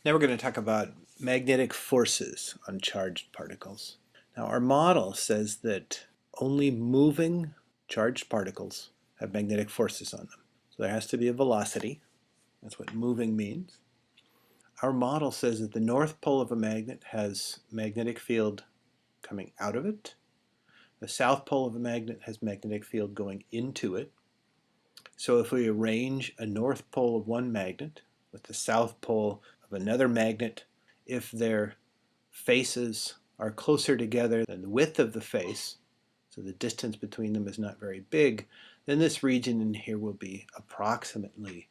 Now we're going to talk about magnetic forces on charged particles. Now our model says that only moving charged particles have magnetic forces on them. So there has to be a velocity. That's what moving means. Our model says that the north pole of a magnet has magnetic field coming out of it. The south pole of a magnet has magnetic field going into it. So if we arrange a north pole of one magnet with the south pole of another magnet, if their faces are closer together than the width of the face, so the distance between them is not very big, then this region in here will be approximately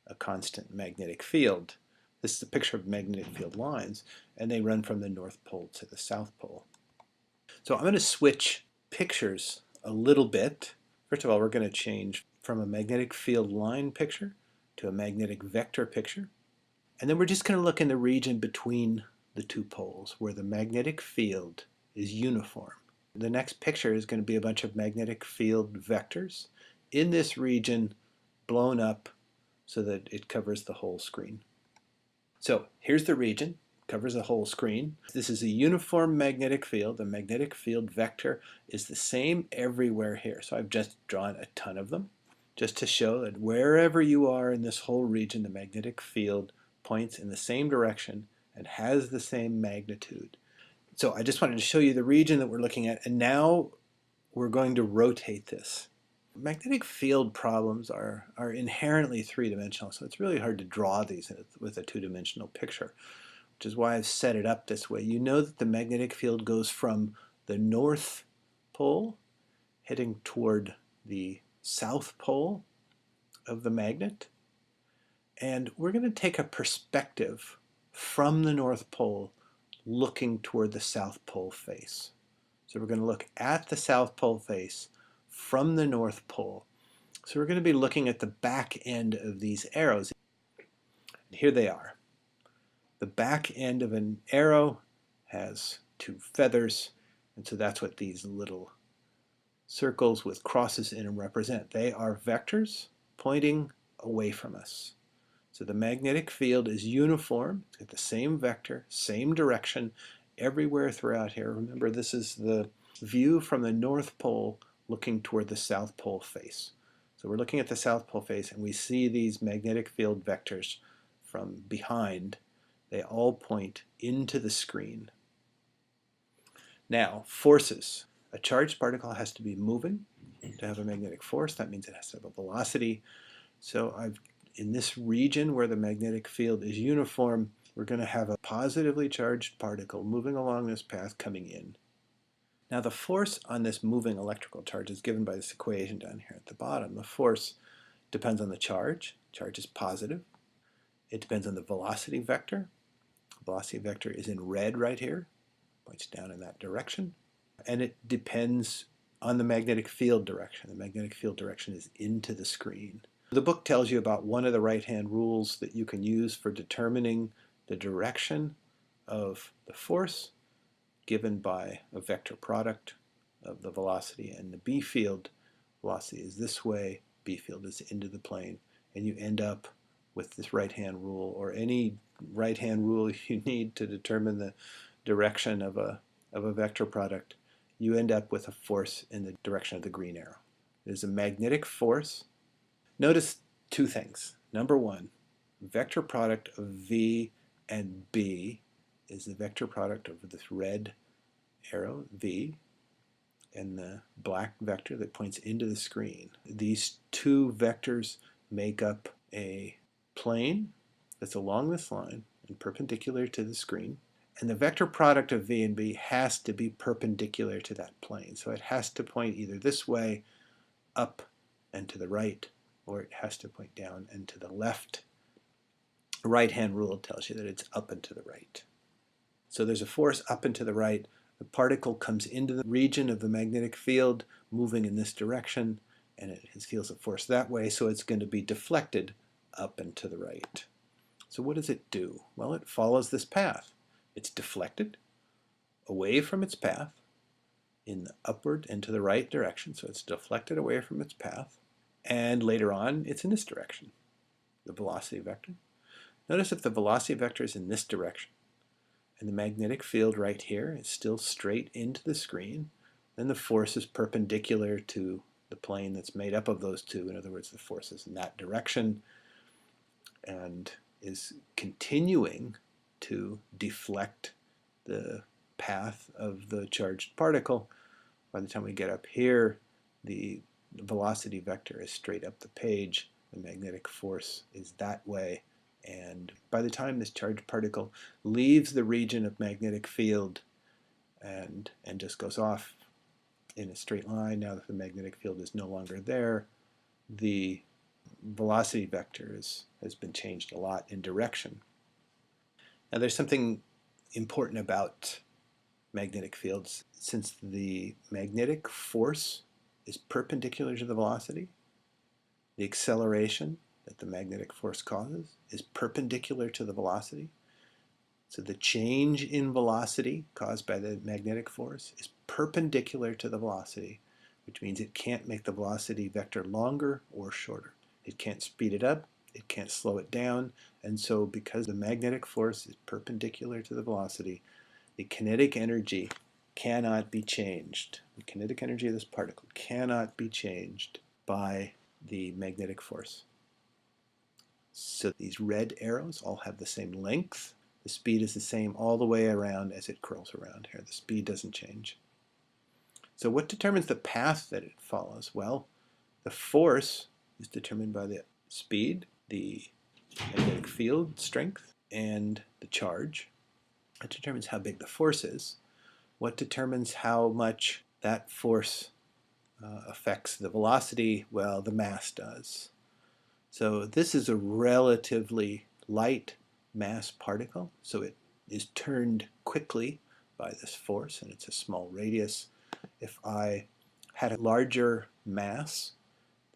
a constant magnetic field. This is a picture of magnetic field lines, and they run from the north pole to the south pole. So I'm going to switch pictures a little bit. First of all, we're going to change from a magnetic field line picture to a magnetic vector picture. And then we're just going to look in the region between the two poles where the magnetic field is uniform. The next picture is going to be a bunch of magnetic field vectors in this region blown up so that it covers the whole screen. So here's the region, covers the whole screen. This is a uniform magnetic field. The magnetic field vector is the same everywhere here. So I've just drawn a ton of them just to show that wherever you are in this whole region, the magnetic field points in the same direction and has the same magnitude. So I just wanted to show you the region that we're looking at, and now we're going to rotate this. Magnetic field problems are inherently three-dimensional, so it's really hard to draw these with a two-dimensional picture, which is why I've set it up this way. You know that the magnetic field goes from the north pole heading toward the south pole of the magnet, and we're going to take a perspective from the north pole looking toward the south pole face. So we're going to look at the south pole face from the north pole. So we're going to be looking at the back end of these arrows. And here they are. The back end of an arrow has two feathers, and so that's what these little circles with crosses in them represent. They are vectors pointing away from us. So the magnetic field is uniform. It's got the same vector, same direction everywhere throughout here. Remember, this is the view from the North Pole looking toward the South Pole face. So we're looking at the South Pole face, and we see these magnetic field vectors from behind. They all point into the screen. Now, forces. A charged particle has to be moving to have a magnetic force. That means it has to have a velocity. So in this region where the magnetic field is uniform, we're going to have a positively charged particle moving along this path coming in. Now the force on this moving electrical charge is given by this equation down here at the bottom. The force depends on the charge. Charge is positive. It depends on the velocity vector. The velocity vector is in red right here, points down in that direction. And it depends on the magnetic field direction. The magnetic field direction is into the screen. The book tells you about one of the right-hand rules that you can use for determining the direction of the force given by a vector product of the velocity and the B field. Velocity is this way, B field is into the plane, and you end up with this right-hand rule, or any right-hand rule you need to determine the direction of a vector product. You end up with a force in the direction of the green arrow. There's a magnetic force. Notice two things. Number one, vector product of V and B is the vector product of this red arrow, V, and the black vector that points into the screen. These two vectors make up a plane that's along this line and perpendicular to the screen. And the vector product of V and B has to be perpendicular to that plane. So it has to point either this way, up and to the right, or it has to point down and to the left. The right-hand rule tells you that it's up and to the right. So there's a force up and to the right. The particle comes into the region of the magnetic field, moving in this direction, and it feels a force that way, so it's going to be deflected up and to the right. So what does it do? Well, it follows this path. It's deflected away from its path in the upward and to the right direction, so it's deflected away from its path. And later on, it's in this direction, the velocity vector. Notice if the velocity vector is in this direction and the magnetic field right here is still straight into the screen, then the force is perpendicular to the plane that's made up of those two. In other words, the force is in that direction and is continuing to deflect the path of the charged particle. By the time we get up here, the velocity vector is straight up the page. The magnetic force is that way. And by the time this charged particle leaves the region of magnetic field and just goes off in a straight line, now that the magnetic field is no longer there, the velocity vector has been changed a lot in direction. Now there's something important about magnetic fields. Since the magnetic force is perpendicular to the velocity, the acceleration that the magnetic force causes is perpendicular to the velocity. So the change in velocity caused by the magnetic force is perpendicular to the velocity, which means it can't make the velocity vector longer or shorter. It can't speed it up, it can't slow it down, and so because the magnetic force is perpendicular to the velocity, the kinetic energy cannot be changed. The kinetic energy of this particle cannot be changed by the magnetic force. So these red arrows all have the same length. The speed is the same all the way around as it curls around here. The speed doesn't change. So what determines the path that it follows? Well, the force is determined by the speed, the magnetic field strength, and the charge. That determines how big the force is. What determines how much that force affects the velocity? Well, the mass does. So this is a relatively light mass particle, so it is turned quickly by this force, and it's a small radius. If I had a larger mass,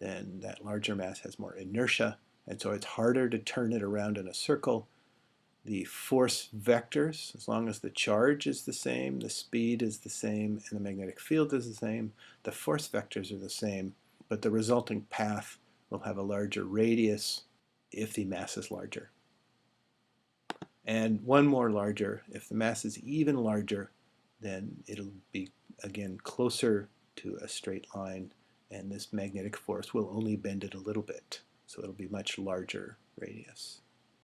then that larger mass has more inertia, and so it's harder to turn it around in a circle. The force vectors, as long as the charge is the same, the speed is the same, and the magnetic field is the same, the force vectors are the same, but the resulting path will have a larger radius if the mass is larger. And one more larger, if the mass is even larger, then it'll be, again, closer to a straight line, and this magnetic force will only bend it a little bit, so it'll be much larger radius.